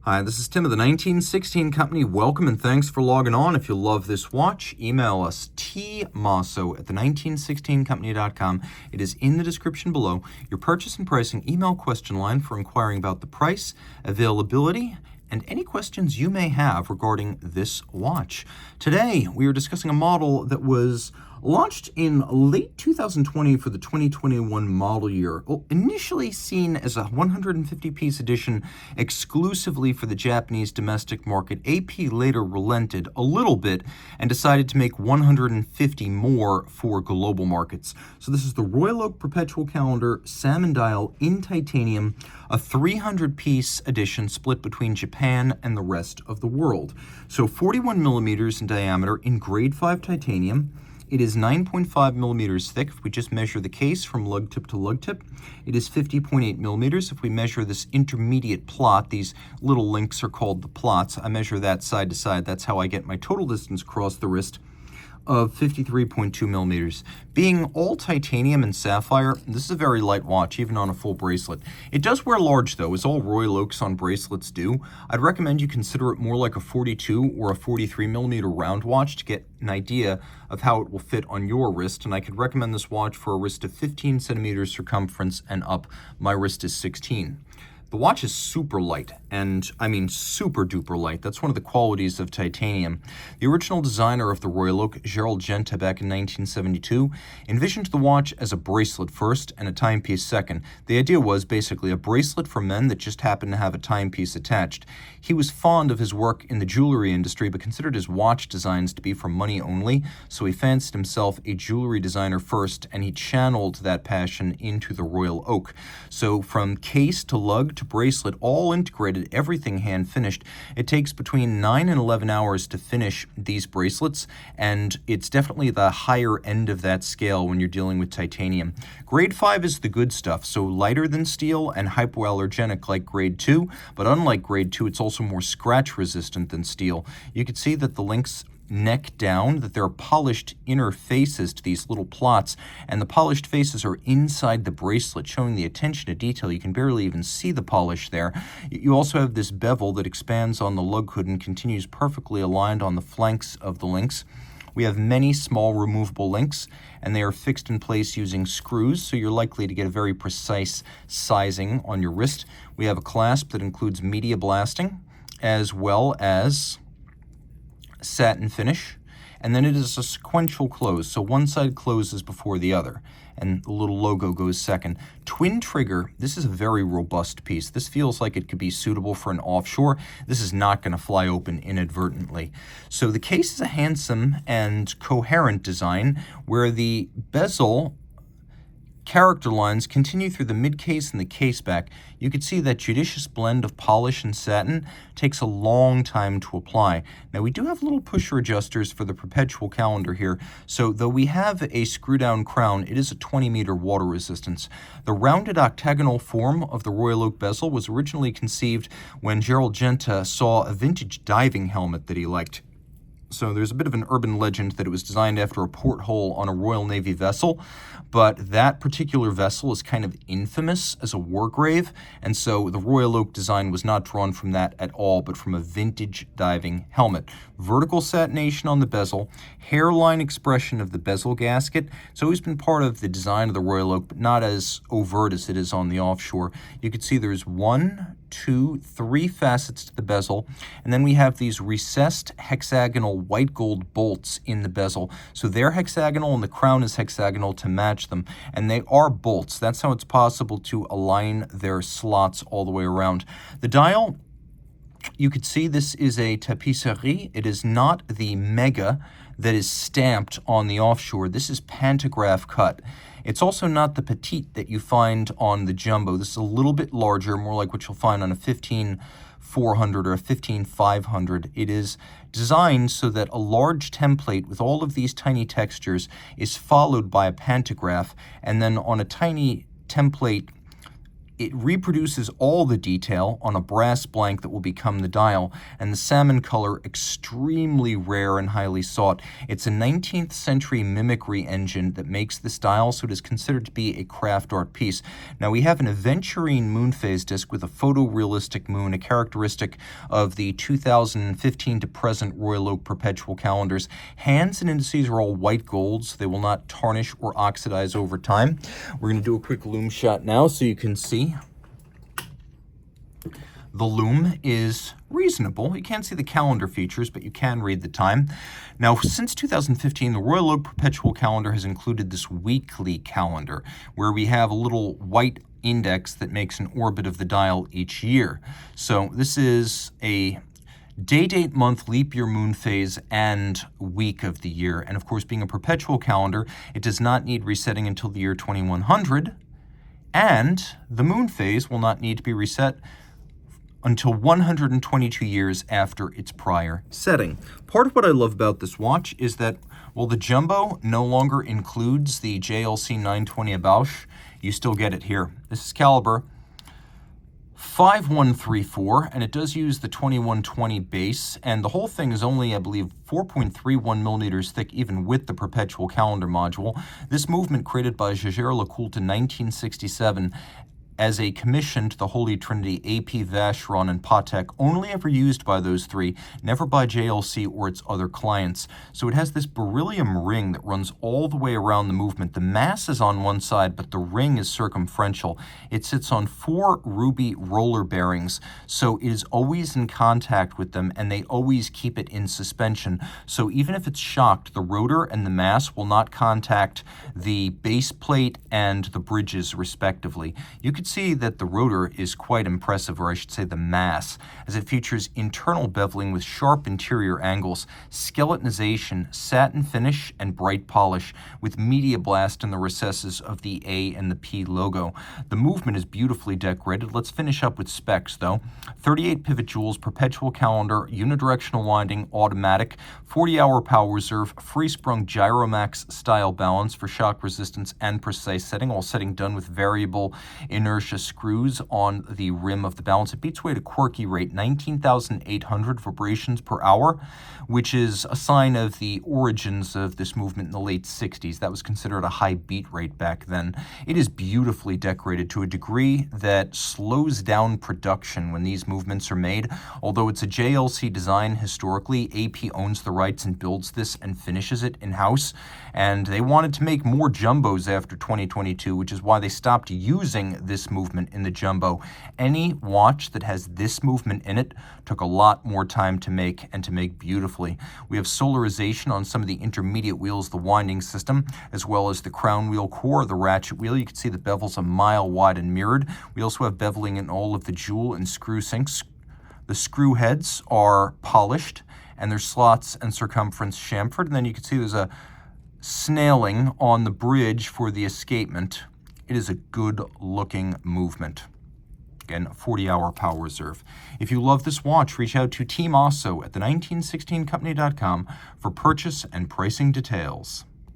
Hi, this is Tim of the 1916 Company. Welcome and thanks for logging on. If you love this watch, email us tmosso at the1916company.com. It is in the description below. Your purchase and pricing email question line for inquiring about the price, availability, and any questions you may have regarding this watch. Today, we are discussing a model that was launched in late 2020 for the 2021 model year. Initially seen as a 150-piece edition exclusively for the Japanese domestic market, AP later relented a little bit and decided to make 150 more for global markets. So this is the Royal Oak Perpetual Calendar Salmon dial in titanium, a 300-piece edition split between Japan and the rest of the world. So 41 millimeters in diameter in grade 5 titanium. It is 9.5 millimeters thick if we just measure the case from lug tip to lug tip. It is 50.8 millimeters if we measure this intermediate plot. These little links are called the plots. I measure that side to side. That's how I get my total distance across the wrist of 53.2 millimeters. Being all titanium and sapphire, this is a very light watch, even on a full bracelet. It does wear large, though, as all Royal Oaks on bracelets do. I'd recommend you consider it more like a 42 or a 43 millimeter round watch to get an idea of how it will fit on your wrist, and I could recommend this watch for a wrist of 15 centimeters circumference and up. My wrist is 16. The watch is super light, and I mean super duper light. That's one of the qualities of titanium. The original designer of the Royal Oak, Gerald Genta, back in 1972, envisioned the watch as a bracelet first and a timepiece second. The idea was basically a bracelet for men that just happened to have a timepiece attached. He was fond of his work in the jewelry industry, but considered his watch designs to be for money only, so he fancied himself a jewelry designer first, and he channeled that passion into the Royal Oak. So from case to lug to bracelet, all integrated, everything hand finished. It takes between 9 and 11 hours to finish these bracelets, and it's definitely the higher end of that scale when you're dealing with titanium. Grade 5 is the good stuff, so lighter than steel and hypoallergenic like grade 2, but unlike grade 2, it's also more scratch resistant than steel. You can see that the links neck down, that there are polished inner faces to these little plots, and the polished faces are inside the bracelet, showing the attention to detail. You can barely even see the polish there. You also have this bevel that expands on the lug hood and continues perfectly aligned on the flanks of the links. We have many small removable links, and they are fixed in place using screws, so you're likely to get a very precise sizing on your wrist. We have a clasp that includes media blasting, as well as satin finish, and then it is a sequential close, so one side closes before the other, and the little logo goes second. Twin trigger, this is a very robust piece. This feels like it could be suitable for an offshore. This is not going to fly open inadvertently. So the case is a handsome and coherent design where the bezel character lines continue through the mid-case and the case back. You can see that judicious blend of polish and satin takes a long time to apply. Now we do have little pusher adjusters for the Perpetual calendar here, so though we have a screw-down crown, it is a 20-meter water resistance. The rounded octagonal form of the Royal Oak bezel was originally conceived when Gerald Genta saw a vintage diving helmet that he liked. So there's a bit of an urban legend that it was designed after a porthole on a Royal Navy vessel, but that particular vessel is kind of infamous as a war grave, and so the Royal Oak design was not drawn from that at all, but from a vintage diving helmet. Vertical satination on the bezel, hairline expression of the bezel gasket. It's always been part of the design of the Royal Oak, but not as overt as it is on the offshore. You can see there's 1, 2, 3 facets to the bezel, and then we have these recessed hexagonal white gold bolts in the bezel. So they're hexagonal and the crown is hexagonal to match them, and they are bolts. That's how it's possible to align their slots all the way around. The dial, you could see this is a tapisserie. It is not the mega that is stamped on the offshore. This is pantograph cut. It's also not the petite that you find on the jumbo. This is a little bit larger, more like what you'll find on a 15400 or a 15500. It is designed so that a large template with all of these tiny textures is followed by a pantograph, and then on a tiny template It reproduces all the detail on a brass blank that will become the dial, and the salmon color, extremely rare and highly sought. It's a 19th century mimicry engine that makes this dial, so it is considered to be a craft art piece. Now, we have an aventurine moon phase disc with a photorealistic moon, a characteristic of the 2015 to present Royal Oak Perpetual calendars. Hands and indices are all white gold, so they will not tarnish or oxidize over time. We're going to do a quick loom shot now so you can see. The loom is reasonable. You can't see the calendar features, but you can read the time. Now, since 2015, the Royal Oak Perpetual calendar has included this weekly calendar, where we have a little white index that makes an orbit of the dial each year. So this is a day, date, month, leap year, moon phase, and week of the year. And of course, being a perpetual calendar, it does not need resetting until the year 2100, and the moon phase will not need to be reset until 122 years after its prior setting. Part of what I love about this watch is that while the jumbo no longer includes the JLC 920 Bausch, you still get it here. This is caliber 5134, and it does use the 2120 base, and the whole thing is only, I believe, 4.31 millimeters thick, even with the perpetual calendar module. This movement, created by Jaeger-LeCoultre in 1967 as a commission to the Holy Trinity, AP, Vacheron, and Patek, only ever used by those three, never by JLC or its other clients. So it has this beryllium ring that runs all the way around the movement. The mass is on one side, but the ring is circumferential. It sits on 4 ruby roller bearings, so it is always in contact with them, and they always keep it in suspension. So even if it's shocked, the rotor and the mass will not contact the base plate and the bridges, respectively. You could see that the rotor is quite impressive, or I should say the mass, as it features internal beveling with sharp interior angles, skeletonization, satin finish, and bright polish, with media blast in the recesses of the A and the P logo. The movement is beautifully decorated. Let's finish up with specs, though. 38 pivot jewels, perpetual calendar, unidirectional winding, automatic, 40-hour power reserve, free-sprung Gyromax style balance for shock resistance and precise setting, all setting done with variable inertia screws on the rim of the balance. It beats away at a quirky rate, 19,800 vibrations per hour, which is a sign of the origins of this movement in the late 60s. That was considered a high beat rate back then. It is beautifully decorated to a degree that slows down production when these movements are made. Although it's a JLC design historically, AP owns the rights and builds this and finishes it in-house, and they wanted to make more jumbos after 2022, which is why they stopped using this movement in the jumbo. Any watch that has this movement in it took a lot more time to make, and to make beautifully. We have solarization on some of the intermediate wheels, the winding system, as well as the crown wheel core, the ratchet wheel. You can see the bevel's a mile wide and mirrored. We also have beveling in all of the jewel and screw sinks. The screw heads are polished, and their slots and circumference chamfered. And then you can see there's a snailing on the bridge for the escapement. It is a good-looking movement. Again, 40-hour power reserve. If you love this watch, reach out to Tim Mosso at the 1916company.com for purchase and pricing details.